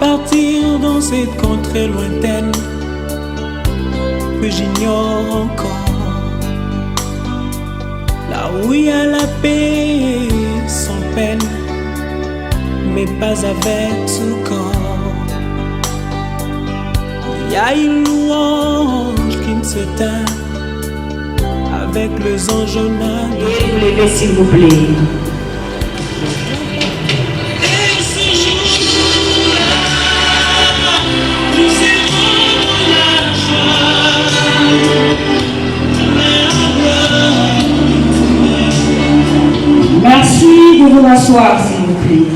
partir dans cette contrée lointaine que j'ignore encore, là où il y a la paix sans peine, mais pas avec ce corps. Il y a une louange qui ne s'éteint avec les anges nades. Et vous levez s'il vous plaît. Merci de vous rasseoir, s'il vous plaît.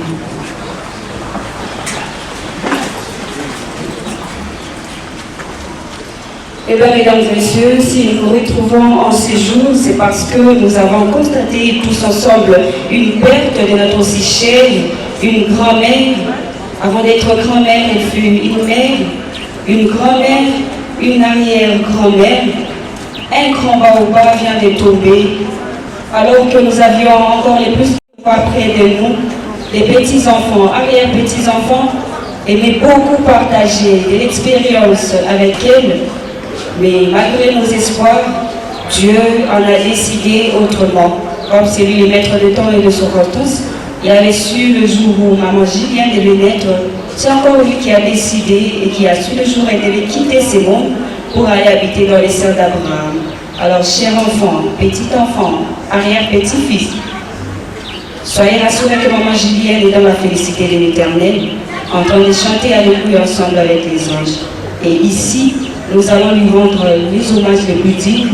Eh bien, mesdames et messieurs, si nous nous retrouvons en ces jours, c'est parce que nous avons constaté tous ensemble une perte de notre si chère, une grand-mère. Avant d'être grand-mère, elle fut une mère, une grand-mère, une arrière-grand-mère. Un grand baobab vient de tomber, alors que nous avions encore les plus près de nous, les petits-enfants, arrière-petits-enfants, aimaient beaucoup partager de l'expérience avec elle. Mais malgré nos espoirs, Dieu en a décidé autrement. Comme c'est lui le maître de temps et de circonstances, il avait su le jour où maman Julienne devait naître. C'est encore lui qui a décidé et qui a su le jour où elle devait quitter ces mondes pour aller habiter dans les serres d'Abraham. Alors, chers enfants, petits-enfants, arrière-petits-fils, soyez rassurés que maman Julienne est dans la félicité de l'Éternel, en train de chanter Alléluia ensemble avec les anges. Et ici, nous allons lui rendre les hommages les plus dignes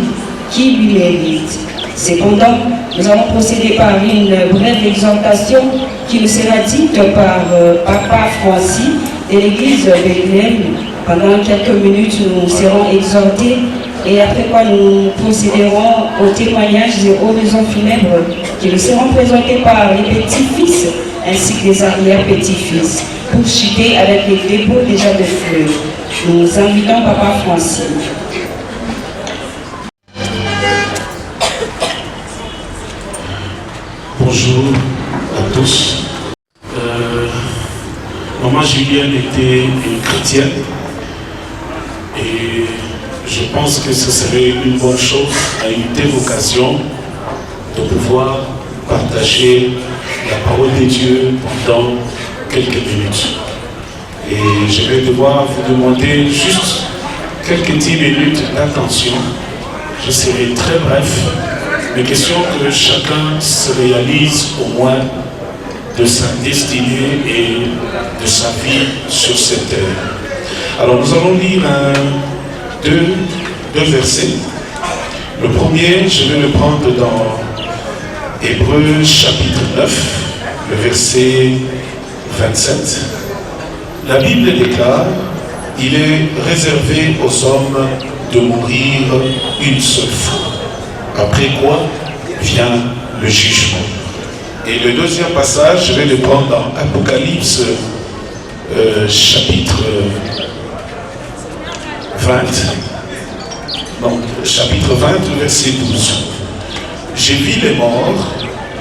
qui lui méritent. Cependant, nous allons procéder par une brève exhortation qui nous sera dite par Papa Francis de l'église Bethléem. Pendant quelques minutes, nous serons exhortés et après quoi nous procéderons aux témoignages et aux raisons funèbres qui nous seront présentés par les petits-fils ainsi que les arrière-petits-fils pour chuter avec les dépôts déjà de fleurs. Nous invitons Papa Francis. Bonjour à tous. Maman Julienne était une chrétienne et je pense que ce serait une bonne chose à une telle occasion de pouvoir partager la parole de Dieu pendant quelques minutes. Et je vais devoir vous demander juste quelques 10 minutes d'attention. Je serai très bref, mais question que chacun se réalise au moins de sa destinée et de sa vie sur cette terre. Alors nous allons lire deux versets. Le premier, je vais le prendre dans Hébreux chapitre 9, le verset 27. La Bible déclare, il est réservé aux hommes de mourir une seule fois. Après quoi vient le jugement. Et le deuxième passage, je vais le prendre dans Apocalypse chapitre 20. Donc, chapitre 20, verset 12. J'ai vu les morts,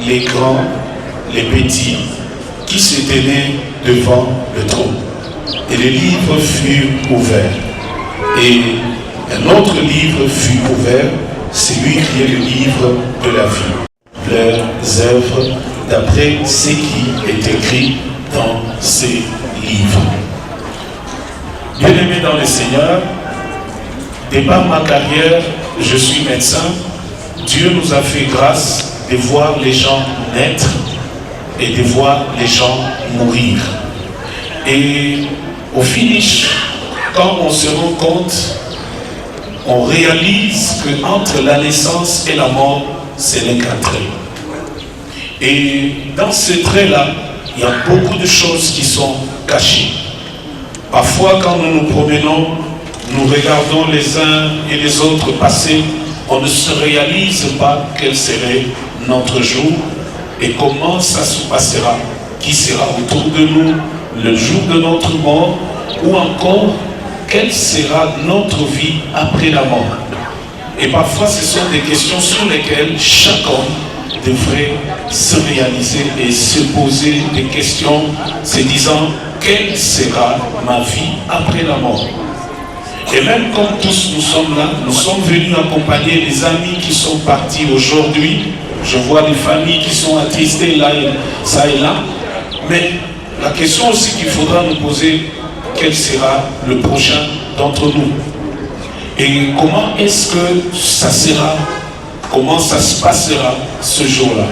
les grands, les petits, qui se tenaient devant le trône. Et les livres furent ouverts. Et un autre livre fut ouvert, celui qui est le livre de la vie. Leurs œuvres d'après ce qui est écrit dans ces livres. Bien-aimés dans le Seigneur, de par ma carrière, je suis médecin. Dieu nous a fait grâce de voir les gens naître et de voir les gens mourir. Et au finish, quand on se rend compte, on réalise qu'entre la naissance et la mort, c'est le qu'un trait. Et dans ce trait-là, il y a beaucoup de choses qui sont cachées. Parfois, quand nous nous promenons, nous regardons les uns et les autres passer, on ne se réalise pas quel serait notre jour et comment ça se passera, qui sera autour de nous le jour de notre mort, ou encore quelle sera notre vie après la mort. Et parfois ce sont des questions sur lesquelles chaque homme devrait se réaliser et se poser des questions, se disant quelle sera ma vie après la mort. Et même comme tous nous sommes là, nous sommes venus accompagner les amis qui sont partis aujourd'hui. Je vois des familles qui sont attristées là et ça et là. Mais la question aussi qu'il faudra nous poser, quel sera le prochain d'entre nous? Et comment est-ce que ça sera? Comment ça se passera ce jour-là?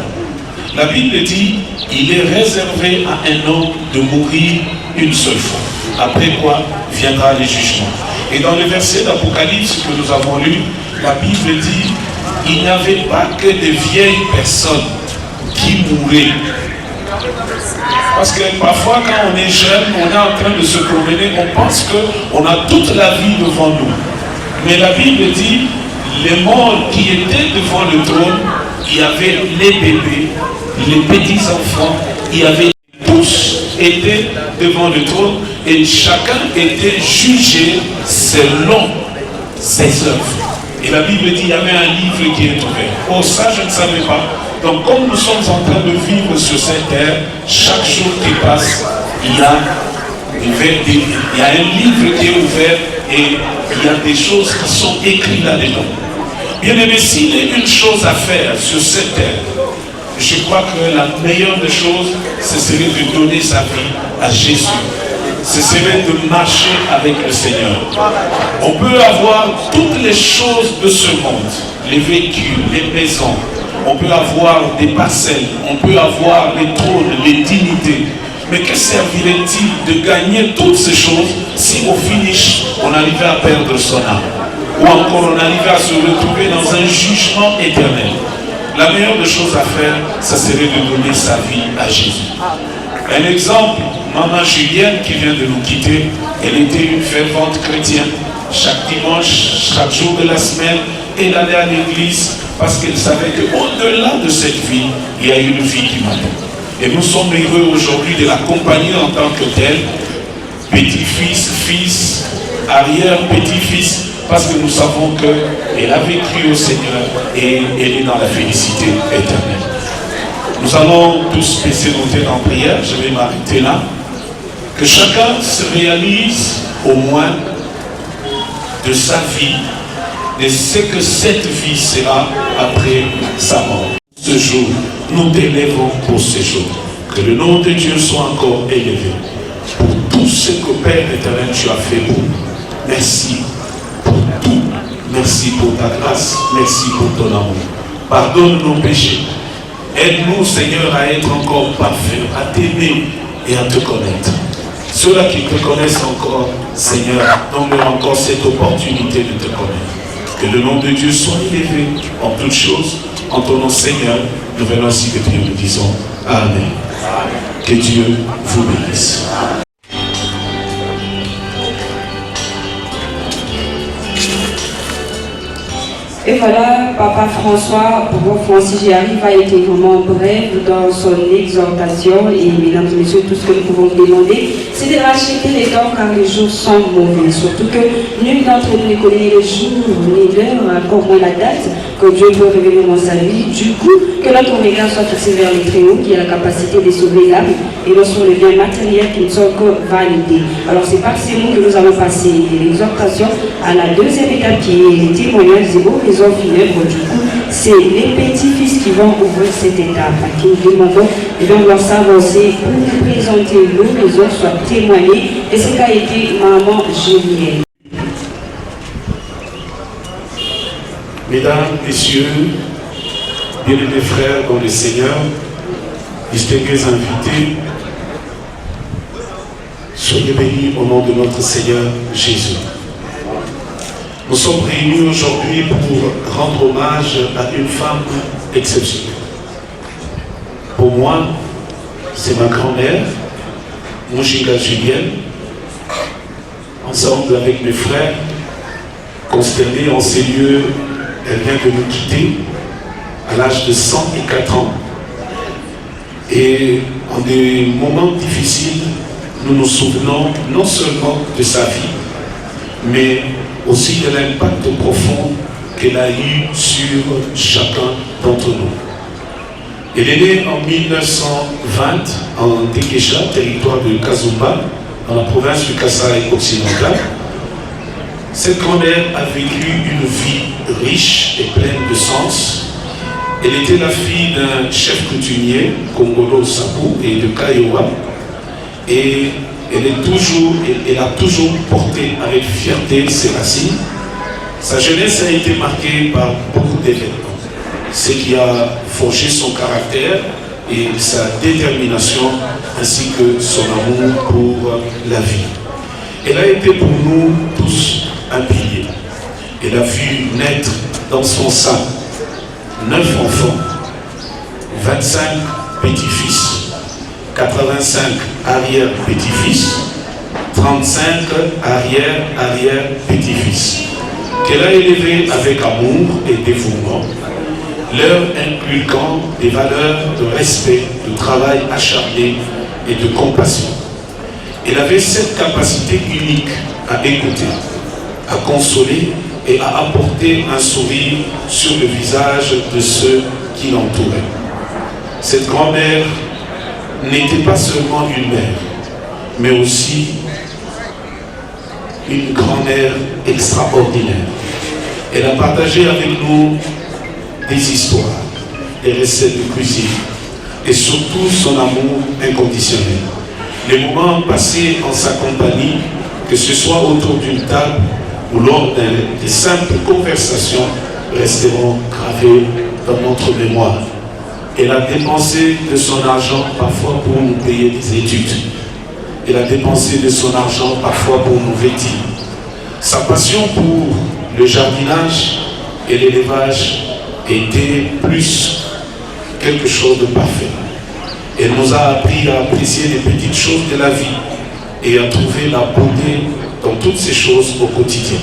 La Bible dit, il est réservé à un homme de mourir une seule fois. Après quoi viendra le jugement. Et dans le verset d'Apocalypse que nous avons lu, la Bible dit, il n'y avait pas que de vieilles personnes qui mouraient. Parce que parfois quand on est jeune, on est en train de se promener, on pense qu'on a toute la vie devant nous. Mais la Bible dit, les morts qui étaient devant le trône, il y avait les bébés, les petits-enfants, il y avait tous étaient devant le trône et chacun était jugé selon ses œuvres. Et la Bible dit, il y avait un livre qui est ouvert. Oh, ça je ne savais pas. Donc comme nous sommes en train de vivre sur cette terre, chaque jour qui passe, il y a un livre qui est ouvert et il y a des choses qui sont écrites là-dedans. Bien aimé, s'il y a une chose à faire sur cette terre, je crois que la meilleure des choses, ce serait de donner sa vie à Jésus. Ce serait de marcher avec le Seigneur. On peut avoir toutes les choses de ce monde, les véhicules, les maisons, on peut avoir des parcelles, on peut avoir les trônes, les dignités. Mais que servirait-il de gagner toutes ces choses si au finish, on arrivait à perdre son âme? Ou encore on arrivait à se retrouver dans un jugement éternel? La meilleure des choses à faire, ça serait de donner sa vie à Jésus. Un exemple, maman Julienne qui vient de nous quitter, elle était une fervente chrétienne. Chaque dimanche, chaque jour de la semaine, elle allait à l'église parce qu'elle savait qu'au-delà de cette vie, il y a une vie qui m'attend. Et nous sommes heureux aujourd'hui de l'accompagner en tant que tel, petit-fils, fils, arrière-petit-fils, parce que nous savons qu'elle avait cru au Seigneur et elle est dans la félicité éternelle. Nous allons tous baisser nos têtes en prière, je vais m'arrêter là. Que chacun se réalise au moins de sa vie, de ce que cette vie sera après sa mort. Ce jour, nous t'élèvons pour ce jour. Que le nom de Dieu soit encore élevé. Pour tout ce que Père éternel tu as fait pour nous. Merci pour tout. Merci pour ta grâce. Merci pour ton amour. Pardonne nos péchés. Aide-nous, Seigneur, à être encore parfaits, à t'aimer et à te connaître. Ceux-là qui te connaissent encore, Seigneur, donne-leur encore cette opportunité de te connaître. Que le nom de Dieu soit élevé en toutes choses. En ton nom, Seigneur, nous venons ainsi de prier, nous disons Amen. Que Dieu vous bénisse. Et voilà, Papa François, pour Francis Jarry, a été vraiment bref dans son exhortation. Et mesdames et messieurs, tout ce que nous pouvons demander, c'est de racheter les temps car les jours sont mauvais. Surtout que nul d'entre nous ne connaît le jour, ni l'heure, encore moins la date que Dieu peut révéler dans sa vie. Du coup, que notre regard soit fixé vers le Très-Haut qui a la capacité de sauver l'âme et non sur les biens matériels qui ne sont que validés. Alors c'est par ces mots que nous allons passer l'exhortation à la deuxième étape qui est les témoignages des horizons funèbres. Du coup, c'est les petits-fils qui vont ouvrir cette étape. À qui nous demandons de leur s'avancer pour nous présenter l'horizon, soit témoigner et ce qu'a été maman Julienne. Mesdames, Messieurs, bien-aimés frères dans le Seigneur, distingués invités, soyez bénis au nom de notre Seigneur Jésus. Nous sommes réunis aujourd'hui pour rendre hommage à une femme exceptionnelle. Pour moi, c'est ma grand-mère, Mouchika Julienne, ensemble avec mes frères, consternés en ces lieux. Elle vient de nous quitter à l'âge de 104 ans. Et en des moments difficiles, nous nous souvenons non seulement de sa vie, mais aussi de l'impact profond qu'elle a eu sur chacun d'entre nous. Elle est née en 1920 en Tekesha, territoire de Kazumba, dans la province du Kasaï occidental. Cette grand-mère a vécu une vie riche et pleine de sens. Elle était la fille d'un chef coutumier, Kongolo Sapou et de Kayowa. Et elle a toujours porté avec fierté ses racines. Sa jeunesse a été marquée par beaucoup d'événements, ce qui a forgé son caractère et sa détermination, ainsi que son amour pour la vie. Elle a été pour nous tous un pilier. Elle a vu naître dans son sein 9 enfants, 25 petits-fils, 85 arrière-petits-fils, 35 arrière-petits-fils, qu'elle a élevés avec amour et dévouement, leur inculquant des valeurs de respect, de travail acharné et de compassion. Elle avait cette capacité unique à écouter, à consoler et à apporter un sourire sur le visage de ceux qui l'entouraient. Cette grand-mère n'était pas seulement une mère, mais aussi une grand-mère extraordinaire. Elle a partagé avec nous des histoires, des recettes de cuisine et surtout son amour inconditionnel. Les moments passés en sa compagnie, que ce soit autour d'une table ou lors des simples conversations, resteront gravés dans notre mémoire. Elle a dépensé de son argent parfois pour nous payer des études. Elle a dépensé de son argent parfois pour nous vêtir. Sa passion pour le jardinage et l'élevage était plus quelque chose de parfait. Elle nous a appris à apprécier les petites choses de la vie et à trouver la beauté dans toutes ces choses au quotidien.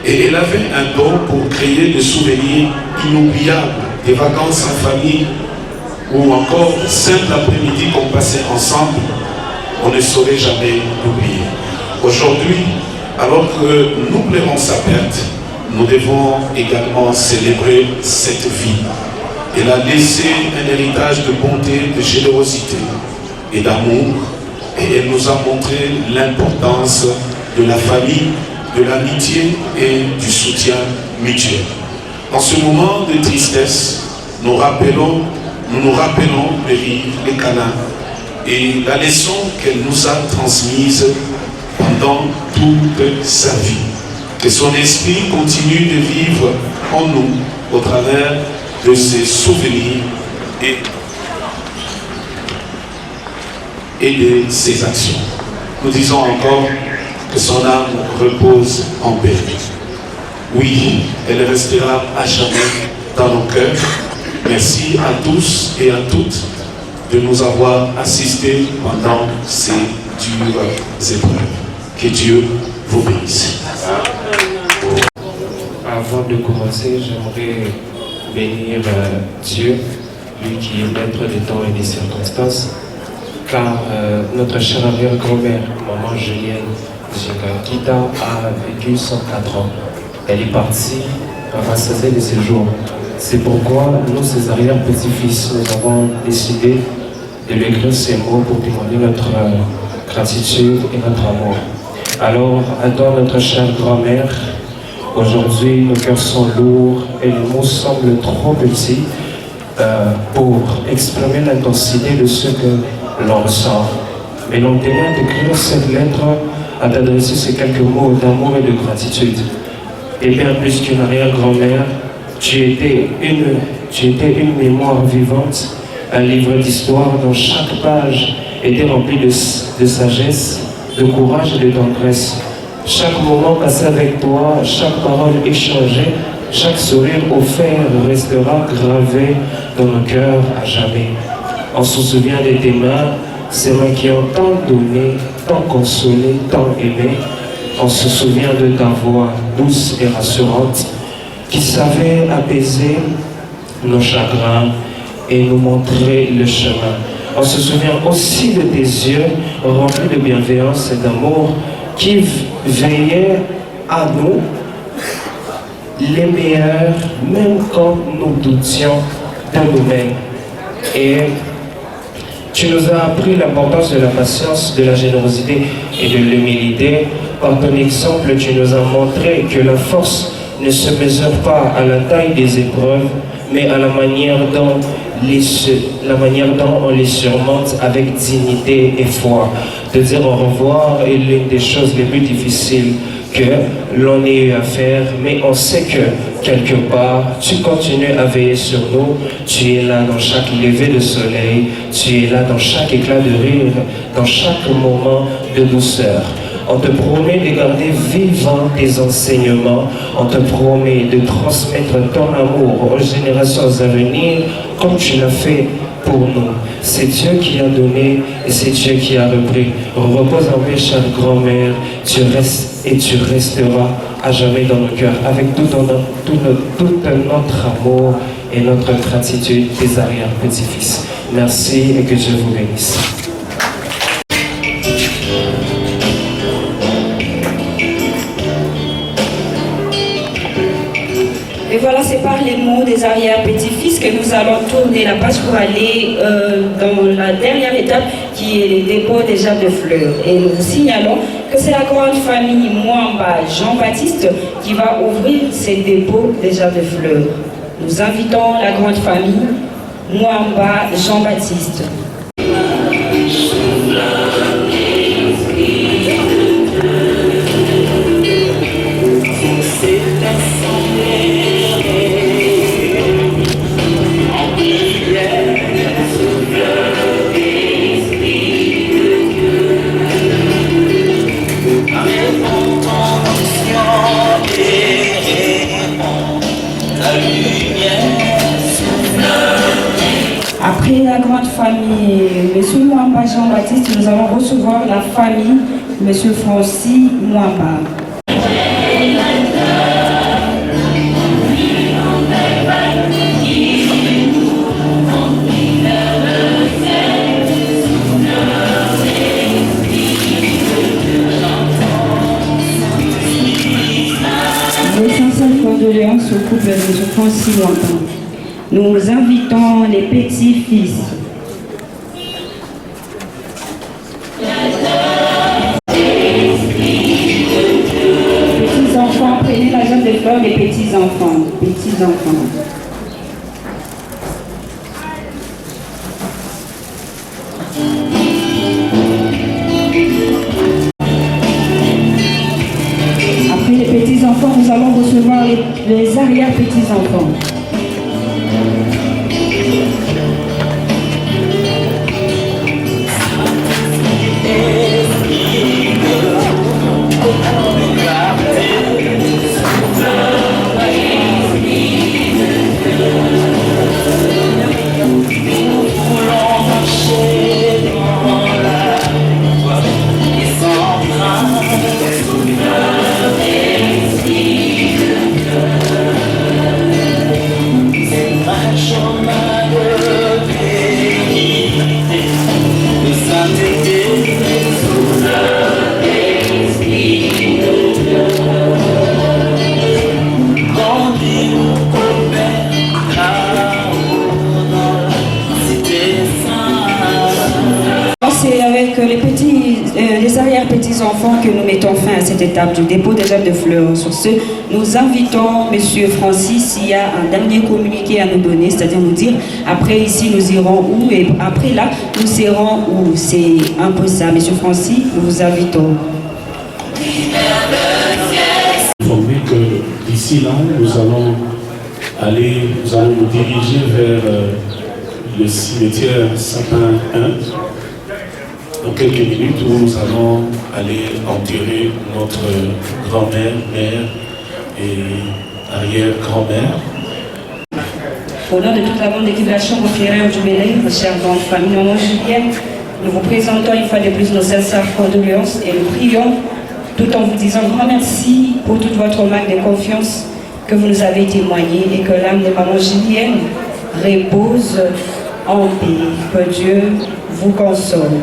Et elle avait un don pour créer des souvenirs inoubliables, des vacances en famille ou encore de simples après-midi qu'on passait ensemble. On ne saurait jamais l'oublier. Aujourd'hui, alors que nous pleurons sa perte, nous devons également célébrer cette vie. Elle a laissé un héritage de bonté, de générosité et d'amour, et elle nous a montré l'importance de la famille, de l'amitié et du soutien mutuel. En ce moment de tristesse, nous nous rappelons les rires, les câlins et la leçon qu'elle nous a transmise pendant toute sa vie. Que son esprit continue de vivre en nous au travers de ses souvenirs et de ses actions. Nous disons encore que son âme repose en paix. Oui, elle restera à jamais dans nos cœurs. Merci à tous et à toutes de nous avoir assistés pendant ces dures épreuves. Que Dieu vous bénisse. Avant de commencer, j'aimerais bénir Dieu, lui qui est maître des temps et des circonstances, car notre chère arrière-grand-mère, maman Julienne Kita, a vécu 104 ans. Elle est partie rassasier de ses jours. C'est pourquoi nous, ses arrière-petits-fils, nous avons décidé de lui écrire ces mots pour témoigner notre gratitude et notre amour. Alors, à toi, notre chère grand-mère, aujourd'hui, nos cœurs sont lourds et les mots semblent trop petits pour exprimer l'intensité de ce que l'on ressent. Mais l'on tenait à t'écrire cette lettre, à t'adresser ces quelques mots d'amour et de gratitude. Et bien plus qu'une arrière-grand-mère, tu étais une mémoire vivante, un livre d'histoire dont chaque page était remplie de sagesse, de courage et de tendresse. Chaque moment passé avec toi, chaque parole échangée, chaque sourire offert restera gravé dans nos cœurs à jamais. On se souvient de tes mains, ces mains qui ont tant donné, tant consolé, tant aimé. On se souvient de ta voix douce et rassurante qui savait apaiser nos chagrins et nous montrer le chemin. On se souvient aussi de tes yeux remplis de bienveillance et d'amour qui veillaient à nous les meilleurs, même quand nous doutions de nous-mêmes. Et Tu nous as appris l'importance de la patience, de la générosité et de l'humilité. Par ton exemple, tu nous as montré que la force ne se mesure pas à la taille des épreuves, mais à la manière dont on les surmonte avec dignité et foi. De dire au revoir est l'une des choses les plus difficiles que l'on ait eu à faire, mais on sait que quelque part, tu continues à veiller sur nous, tu es là dans chaque lever de soleil, tu es là dans chaque éclat de rire, dans chaque moment de douceur. On te promet de garder vivants tes enseignements, on te promet de transmettre ton amour aux générations à venir, comme tu l'as fait pour nous. C'est Dieu qui a donné et c'est Dieu qui a repris. Repose en paix, chère grand-mère, tu restes et tu resteras à jamais dans nos cœurs, avec tout notre amour et notre gratitude des arrière-petits-fils. Merci et que Dieu vous bénisse. Et voilà, c'est par les mots des arrière-petits-fils que nous allons tourner la page pour aller dans la dernière étape qui est les dépôts des jarres de fleurs. Et nous vous signalons que c'est la grande famille Mwamba Jean-Baptiste qui va ouvrir ces dépôts des jarres de fleurs. Nous invitons la grande famille Mwamba Jean-Baptiste. Après la grande famille M. Mwamba Jean-Baptiste, nous allons recevoir la famille M. Francis Mwamba. Les sincères condoléances au couple de M. Francis Mwamba. Nous invitons les petits-fils. Petits-enfants, prenez la jambe de fleurs, les petits-enfants. Petits-enfants. Après les petits-enfants, nous allons recevoir les arrière-petits-enfants. Les arrière-petits-enfants que nous mettons fin à cette étape du dépôt des jarres de fleurs. Sur ce, nous invitons M. Francis s'il y a un dernier communiqué à nous donner, c'est-à-dire nous dire après ici nous irons où et après là nous serons où. C'est un peu ça. M. Francis, nous vous invitons. Informer que d'ici là, nous allons nous diriger vers le cimetière Sapin 1. Dans quelques minutes où nous allons aller enterrer notre grand-mère, mère et arrière-grand-mère. Au nom de toute la bande d'équipe de la Chambre Ferrère du Bénin, ma chère grande famille maman Julienne, nous vous présentons une fois de plus nos sincères condoléances et nous prions tout en vous disant grand merci pour toute votre marque de confiance que vous nous avez témoigné et que l'âme de maman Julienne repose en paix. Que Dieu vous console.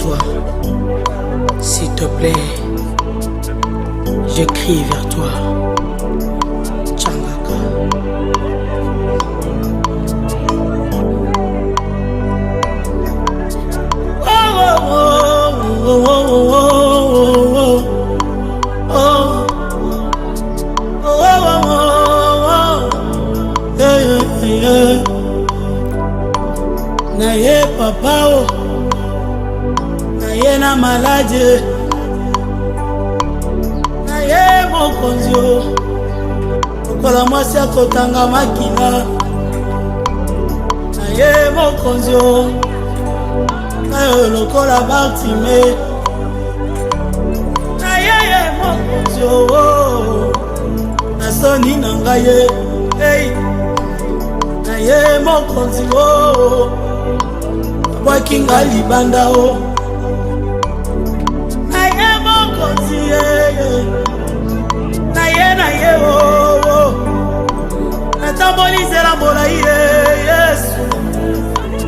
toi. S'il te plaît, je crie vers toi. Tchangaka. Naye papa o, naye na malade, naye mokonzi o, lokola mwasi akotanga makila, naye mokonzi o, naye lokola Bartime, naye mokonzi o, nasoni na ngai hey, naye mokonzi o, wakinga libanda o, naye mokonzi naye o, natambolizela molai Yesu,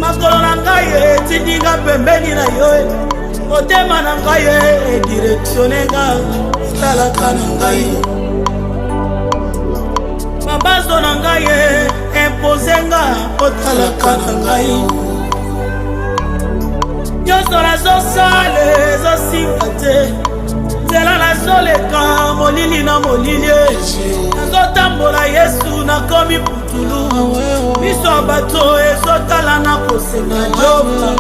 makolo na ngai etindinga pembeni na yo, motema na ngai edirektionenga etalaka na ngai, mabazo na ngai imposenga otalaka na ngai, nyonso nazosala ezosimba te, nzela nazoleka molili na molili, nazotambola Yesu nakomi putulu, miso ya bato ezotala na kosenga joka,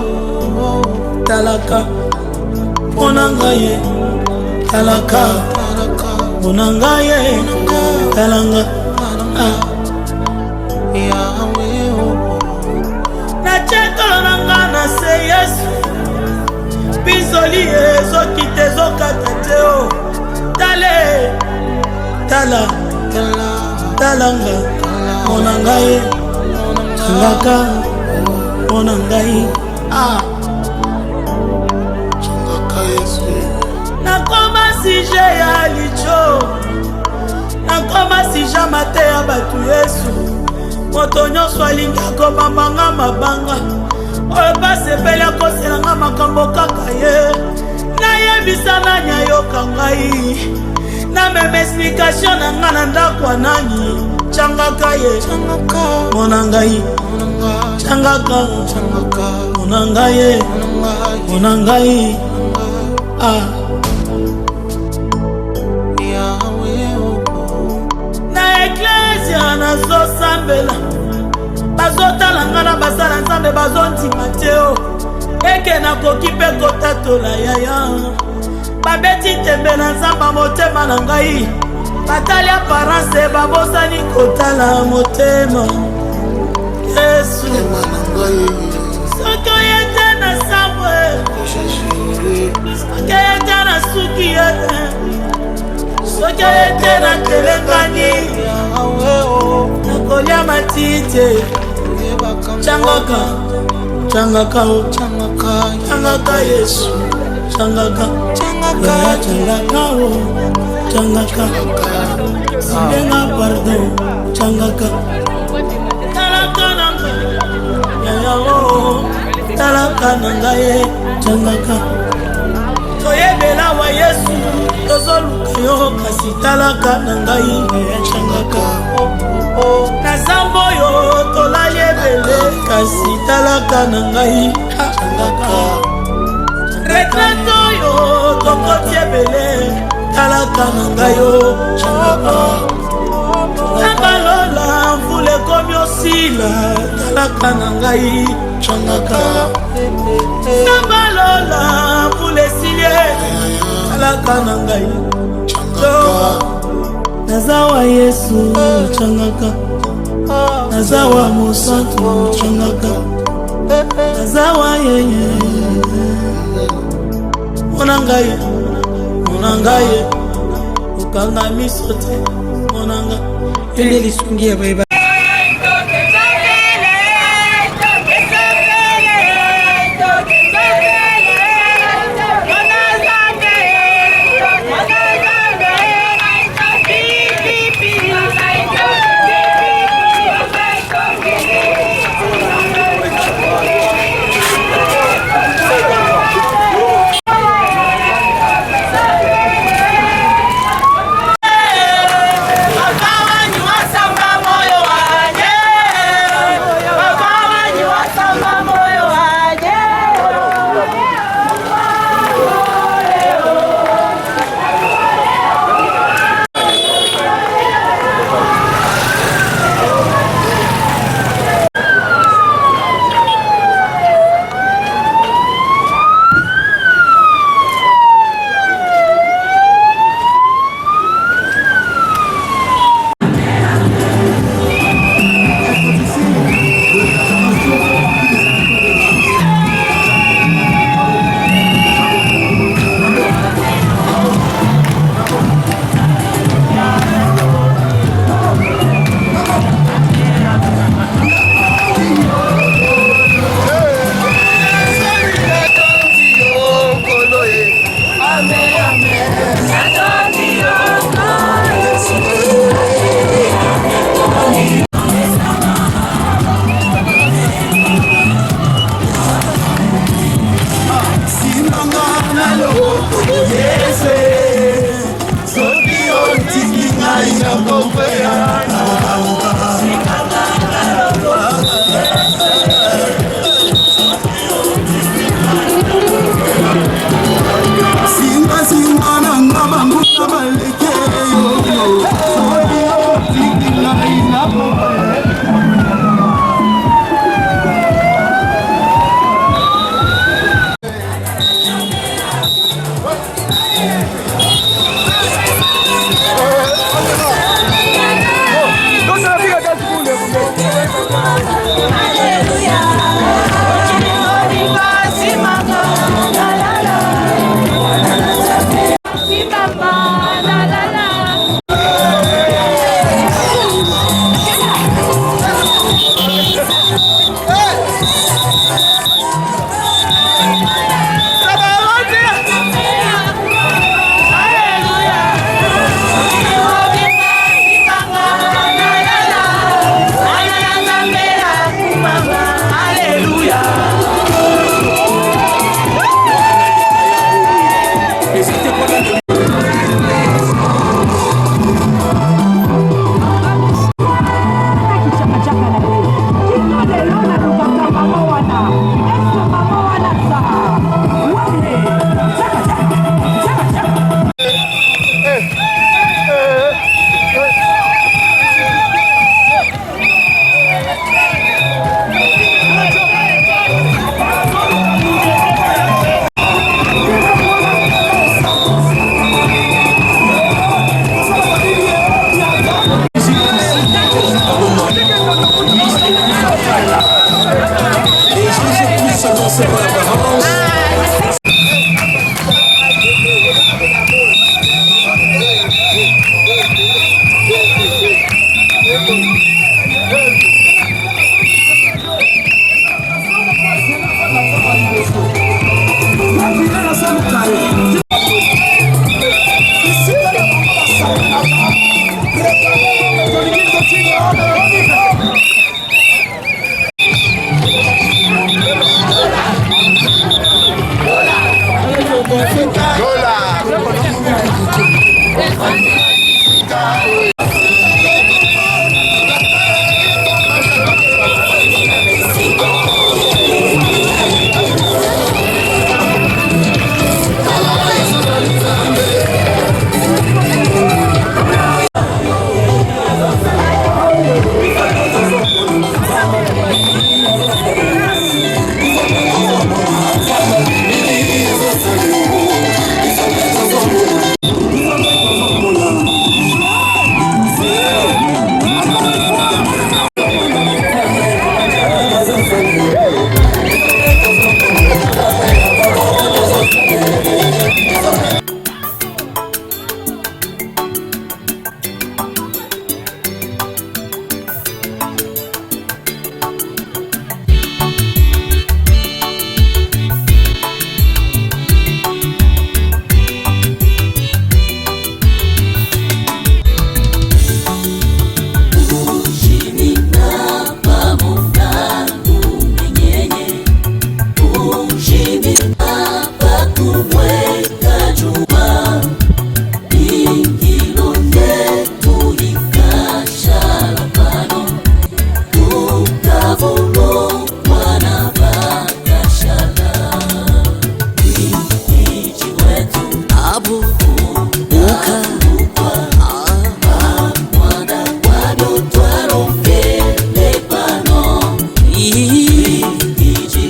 talaka mpona ngai, talaka mpona ngai, talanga nachekolo na nga na se Yesu, bizoli ezokita ezokata te o, tale tala talanga mpona ngai, tangaka mpona ngai, nakoma sije ya licho, nakoma sija mate ya bato Yesu, moto nyonso alingi akomamanga mabanga, oyo basepeli akoselanga makambo kaka ye, nayebisa nani ayoka ngai, namema explikation na nga na ndako ya nani, tshangaka ye mpona ngai, tshangaka mpona ngai, mpona ngai, na eklesia nazosambela, bazotala nga na basala nzambe bazondima te o, eke nakoki mpe kotatola yaya, babeti tembe na nzamba motema na ngai, batali aparence babosani kotala motema Yesu, soki oyete na sambwe, soki oyete na suki yete, soki oyete na telengani, nakolia matite, tshangaka tshangaka o, tshangaka Yesu, tshangaka tshangaka o, tshangaka silenga pardon, tshangaka talaka na ngai yaya o, talaka na ngai, tshangaka toyebela wa Yesu, tozoluka yo kasi talaka na ngai, tshangaka nazambo yo tolali ebele kasi talaka na ngai, tshangaka retraite oyo tokoti ebele, talaka na ngai yo, tshangaka nabalola mvula ekomi osila, talaka na ngai, tshangaka nabalola mvula esili, talaka na ngai, nazawa Yesu, tshangaka nazawa mosantu, tshangaka nazawa yeye, mpona ngai okanga miso te, mpona ngai Tende lisungi ya baiba.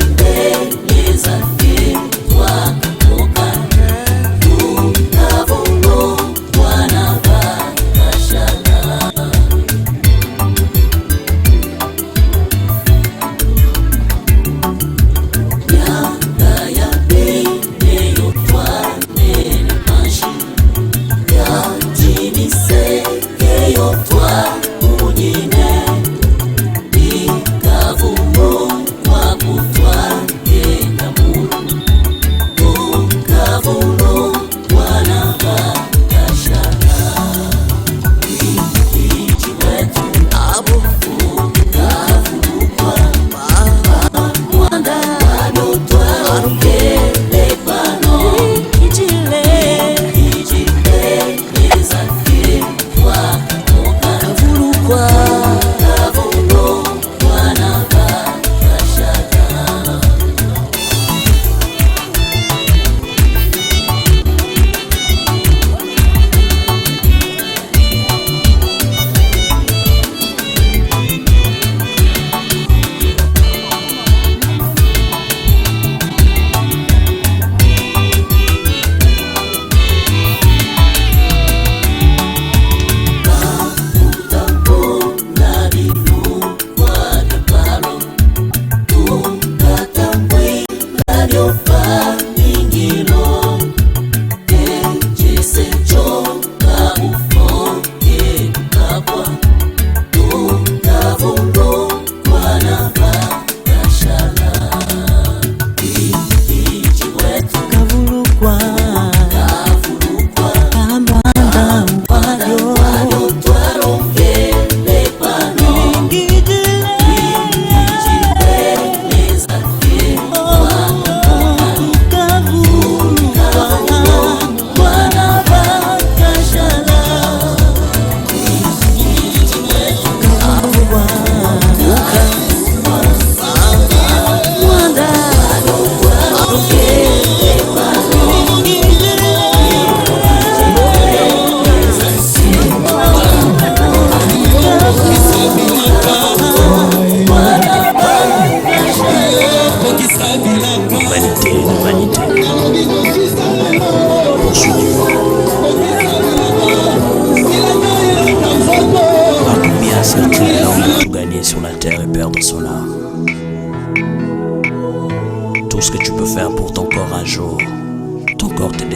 Ijibeleza ke twakatoka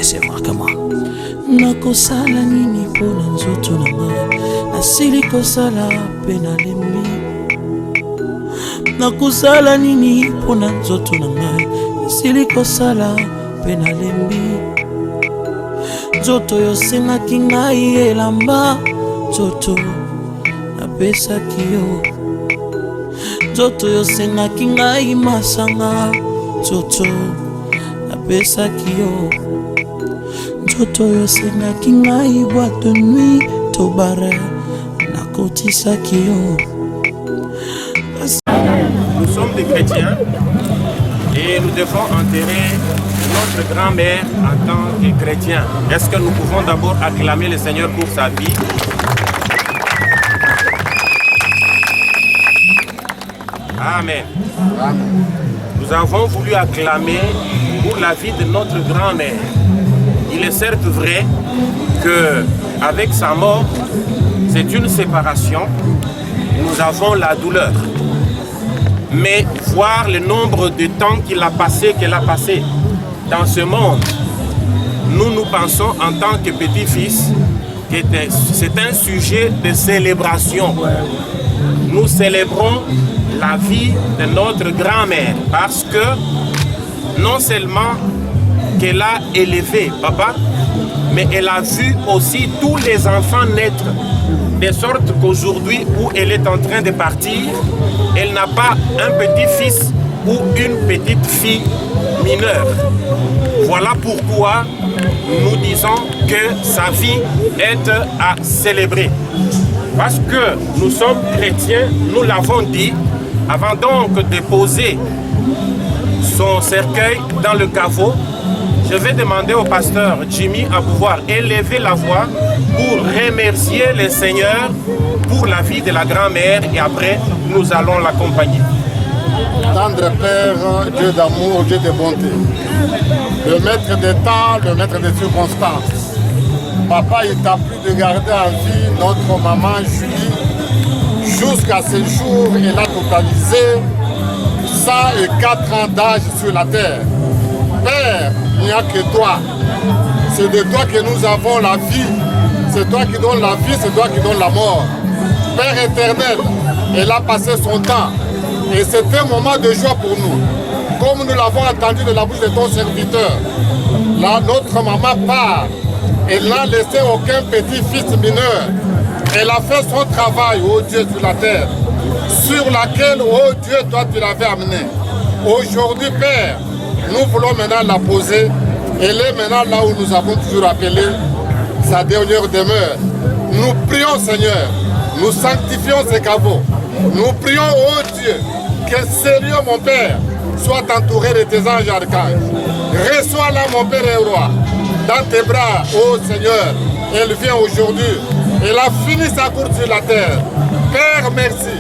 décevoir que moi. Nakosala nini pona nzoto na ngai, nasili kosala pe nalembi. Nakosala nini pona nzoto na ngai, nasili kosala pe nalembi. Nzoto yo sengaki ngai elamba, nzoto napesaki yo. Nzoto yo sengaki ngai masanga, nzoto napesaki yo. Nzoto yo sengaki ngai boîte de nuit to bare, nakotisaki yo. Nous sommes des chrétiens et nous devons enterrer notre grand-mère en tant que chrétiens. Est-ce que nous pouvons d'abord acclamer le Seigneur pour sa vie? Amen. Nous avons voulu acclamer pour la vie de notre grand-mère. Il est certes vrai qu'avec sa mort, c'est une séparation. Nous avons la douleur. Mais voir le nombre de temps qu'elle a passé dans ce monde, nous pensons en tant que petits-fils que c'est un sujet de célébration. Nous célébrons la vie de notre grand-mère parce que non seulement qu'elle a élevé papa, mais elle a vu aussi tous les enfants naître. De sorte qu'aujourd'hui où elle est en train de partir, elle n'a pas un petit-fils ou une petite fille mineure. Voilà pourquoi nous disons que sa vie est à célébrer. Parce que nous sommes chrétiens, nous l'avons dit, avant donc de poser son cercueil dans le caveau, je vais demander au pasteur Jimmy à pouvoir élever la voix pour remercier le Seigneur pour la vie de la grand-mère et après nous allons l'accompagner. Tendre Père, Dieu d'amour, Dieu de bonté, le maître des temps, le maître des circonstances. Papa, il t'a plu de garder en vie notre maman Julie jusqu'à ce jour. Elle a totalisé 104 ans d'âge sur la terre. Père, il n'y a que toi. C'est de toi que nous avons la vie. C'est toi qui donnes la vie, c'est toi qui donnes la mort. Père éternel, elle a passé son temps. Et c'est un moment de joie pour nous. Comme nous l'avons entendu de la bouche de ton serviteur. Là, notre maman part. Elle n'a laissé aucun petit-fils mineur. Elle a fait son travail, oh Dieu, sur la terre. Sur laquelle, oh Dieu, toi, tu l'avais amené. Aujourd'hui, Père, nous voulons maintenant la poser. Elle est maintenant là où nous avons toujours appelé sa dernière demeure. Nous prions, Seigneur, nous sanctifions ces caveaux. Nous prions, oh Dieu, que sérieux, mon Père, soit entouré de tes anges archanges. Reçois-la, mon Père et roi, dans tes bras, oh Seigneur. Elle vient aujourd'hui. Elle a fini sa course sur la terre. Père, merci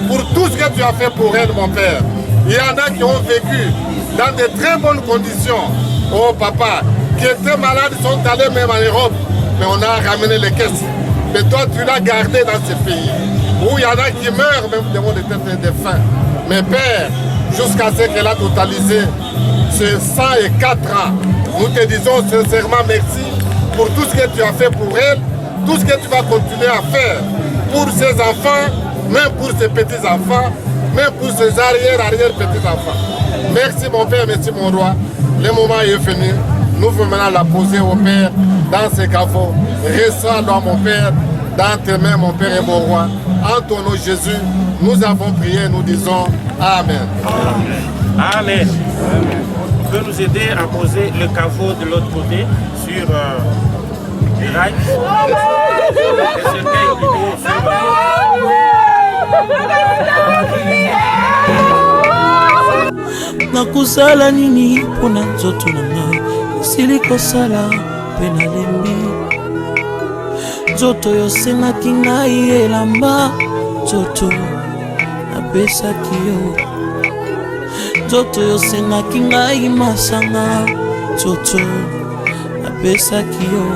pour tout ce que tu as fait pour elle, mon Père. Il y en a qui ont vécu dans de très bonnes conditions. Oh papa, qui étaient malades sont allés même en Europe, mais on a ramené les caisses. Mais toi, tu l'as gardé dans ce pays, où il y en a qui meurent même devant des têtes de faim. Mais Père, jusqu'à ce qu'elle a totalisé ces 104 ans, nous te disons sincèrement merci pour tout ce que tu as fait pour elle, tout ce que tu vas continuer à faire pour ses enfants, même pour ses petits-enfants, même pour ses arrière-petits-enfants. Merci mon Père, merci mon roi. Le moment est venu. Nous voulons maintenant la poser au Père dans ses caveaux. Reçois-la mon Père dans tes mains, mon Père et mon roi. En ton nom Jésus, nous avons prié, nous disons Amen. Amen. Amen. Tu peux nous aider à poser le caveau de l'autre côté sur les rails. Le cercueil plutôt sur nakosala nini mpona nzoto na ngai esili kosala mpe nalembi. Nzoto yo sengaki ngai elamba, nzoto napesaki yo. Nzoto yo sengaki ngai masanga, nzoto napesaki yo.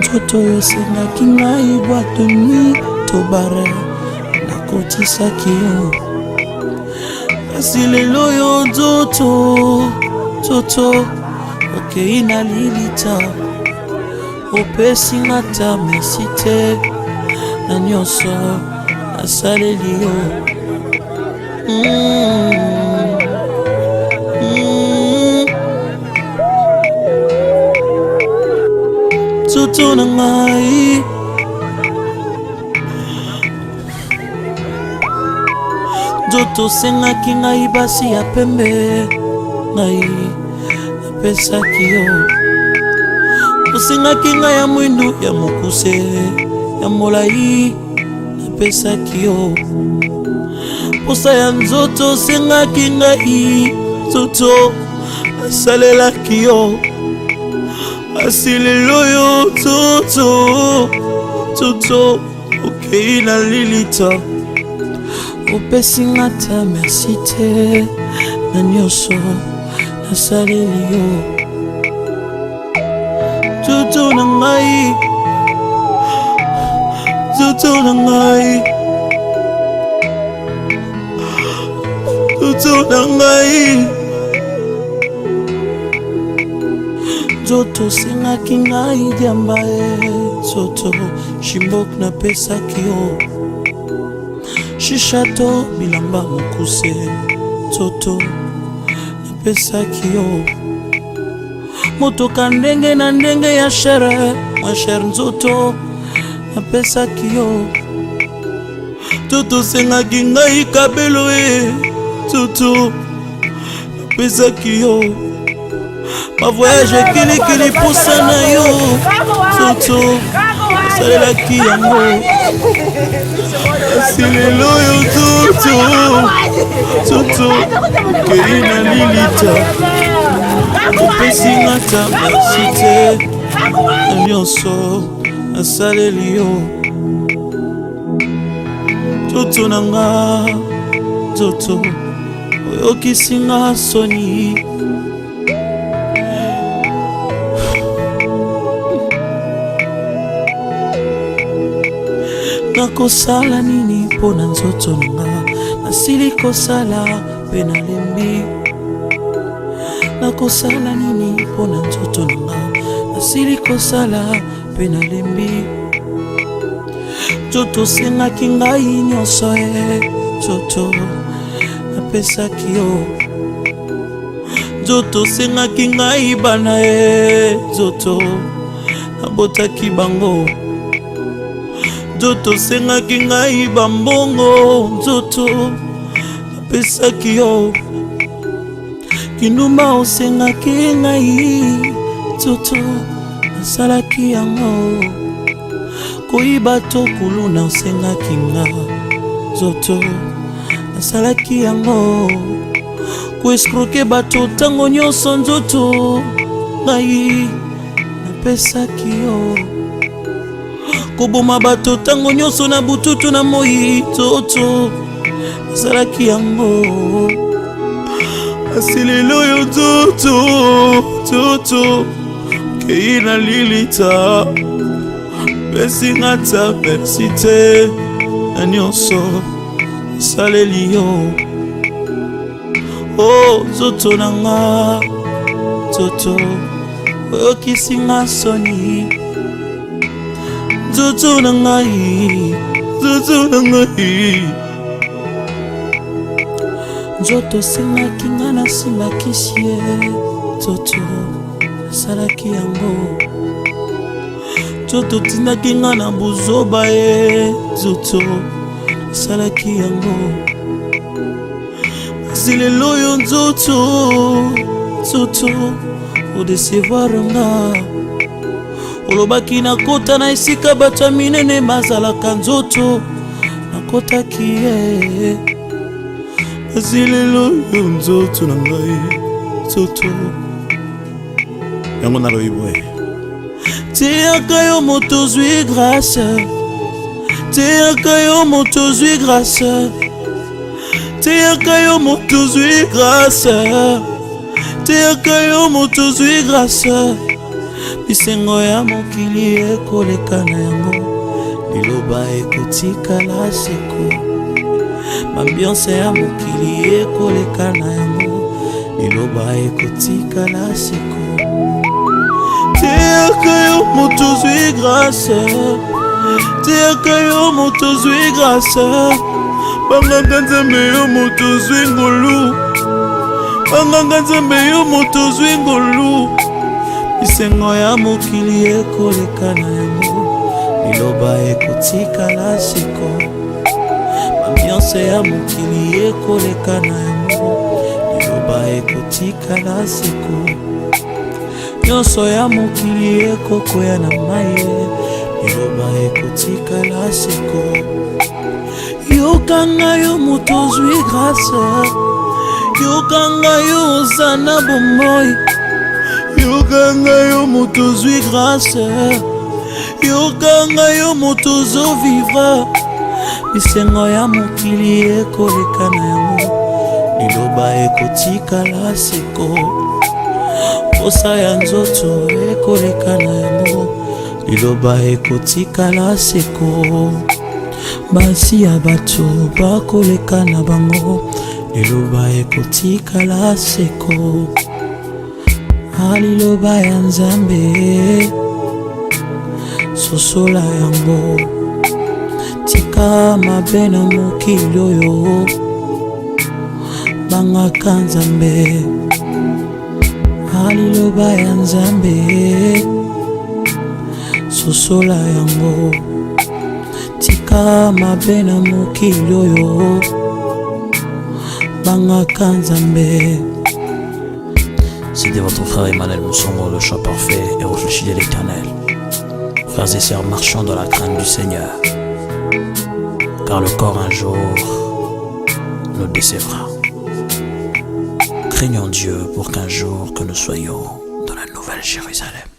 Nzoto yo sengaki ngai boîte de nuit to bare, nakotisaki yo. Kasi lelo yo nzoto okei na lilita opesinga ta merci te na nyonso nasaleli yo. Nzoto na ngai nzoto sengaki ngai basi ya pembe ngai napesaki yo. Osengaki ngai ya mwindu ya mokuse ya molai napesaki yo. Posa ya nzoto osengaki ngai nzoto nasalelaki yo. Asilelo yo nzoto okei na lilita opesinga ta merci te na nyonso nasaleli yo. Nzoto na ngai nzoto na ngai nzoto na ngai nzoto sengaki ngai diamba nzoto shimbok napesaki yo. Shishato bilamba mokuse nzoto napesaki yo. Motoka ndenge na ndenge ya shere mwa shere nzoto napesaki yo. Nzoto sengaki ngai kabelo nzoto napesaki yo. Ma voyage kilikili posa na yo nzoto nasalelaki yango. Asilelo yo nzoto okei na lilita opesinga ta merci te na nyonso nasaleli yo. Nzoto na nga nzoto oyokisinga soni. Nakosala nini mpona nzoto nanga nasili kosala mpe nalembi. Nakosala nini mpona nzoto nanga nasili kosala mpe nalembi. Nzoto sengaki ngai nyonso nzoto napesaki yo. Nzoto sengaki ngai bana nzoto nabotaki bango. Nzoto sengaki ngai bambongo nzoto napesaki yo. Kinuma osengaki ngai nzoto nasalaki yango. Koyiba to kuluna osengaki nga nzoto nasalaki yango. Koeskroke bato tango nyonso nzoto ngai napesaki yo. Koboma bato tango nyonso na bututu na moi nzoto nasalaki yango. Asilelo yo nzoto okei na lilita pesinga ta merci te na nyonso nasaleli yo. Nzoto na nga nzoto oyokisinga soni. Nzoto na ngai nzoto sengaki nga nasimbakisi ye nzoto nasalaki yango. Nzoto tindaki nga na buzoba nzoto nasalaki yango. Asilelo yo nzoto odecevoir nga. Olobaki nakota na esika bato ya minene bazalaka nzoto nakotaki ye. Asilelo yo nzoto na ngai nzoto yango naloyiboye. Teyaka yo moto zwi grâce. Teyaka yo moto zwi grâce. Teyaka yo moto zwi grâce. Teyaka yo moto zwi grâce. Bisengo ya mokili ekoleka na yango. Liloba ekotikala seko. Ambiance ya mokili ekoleka na yango. Liloba ekotikala seko. moto zwi grâce tiaka yo moto zwi grâce banganga nzambe yo moto zwi ngolu banganga nzambe yo moto zwi ngolu bisengo ya mokili ekoleka na yango liloba ekotikala siko ambiance ya mokili ekoleka na yango liloba ekotikala siko nyonso ya mokili ekokwea na mai liloba ekotikala siko yokanga yo moto zwi grâce yokanga yo oza na bomoi yokanga yo moto zwi grâce yokanga yo moto zo vivre bisengo ya mokili ekoleka na yango liloba ekotikala seko posa ya nzoto ekoleka na yango liloba ekotikala seko basi ya bato bakoleka na bango liloba ekotikala seko aliloba ya nzambe sosola yango tika mabe na mokili oyo bangaka nzambe aliloba ya nzambe sosola yango tika mabe na mokili oyo bangaka nzambe. C'était votre frère Emmanuel Moussongo, le choix parfait et réfléchi de l'Éternel. Frères et sœurs, marchons dans la crainte du Seigneur, car le corps un jour nous décevra. Craignons Dieu pour qu'un jour que nous soyons dans la nouvelle Jérusalem.